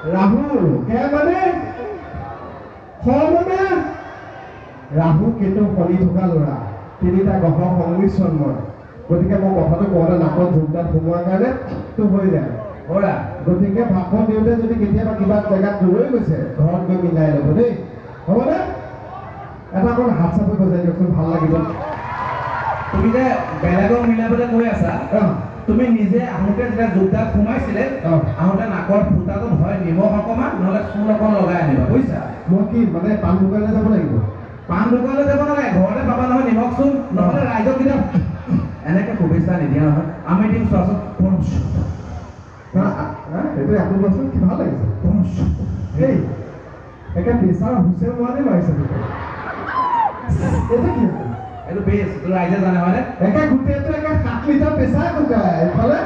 ৰাহু কে মানে মানে ৰাহু কেতু শনি থকা ল'ৰা তিনিটা গ্ৰহৰ সংমিশ্ৰণ মই গতিকে মই কথাটো কওঁতে নাকত ঝুমদাত সোমোৱাৰ কাৰণে তো হৈ যায় কৰা গতিকে ভাষণ দিওঁতে যদি কেতিয়াবা কিবা জেগাত ৰৈ গৈছে ঘৰত গৈ মিলাই ল'ব দেই হ'বনে এটা অকণ হাত চাপি বজাই দিয়কচোন ভাল লাগিব তুমি যে বেলেগক মিলাবলৈ কৈ আছা তুমি নিজে আহোঁতে যেতিয়া যোগদান সোমাইছিলে আহোঁতে নাকৰ ফুটাটোত হয় নিমখ অকণমান নহ'লে চূণ অকণ লগাই আনিবা বুজিছা মই কি মানে পাণ দোকানলৈ যাব লাগিব পাণ দোকানলৈ যাব নালাগে ঘৰতে পাবা নহয় নিমখ চূণ নহ'লে ৰাইজক কেতিয়া এনেকৈ শুভেচ্ছা নিদিয়া নহয় আমি দিম চোৱাচোন এইটো আকৌ বস্তু কি ভাল লাগিছে এই একে প্ৰেছাৰ হুচে মোৱানে মাৰিছে এইটো কি এইটো বেছ এইটো ৰাইজে জানে হয়নে একে গোটেইটো একে 7 লিটাৰ প্ৰেছাৰ কুকাৰ এইফালে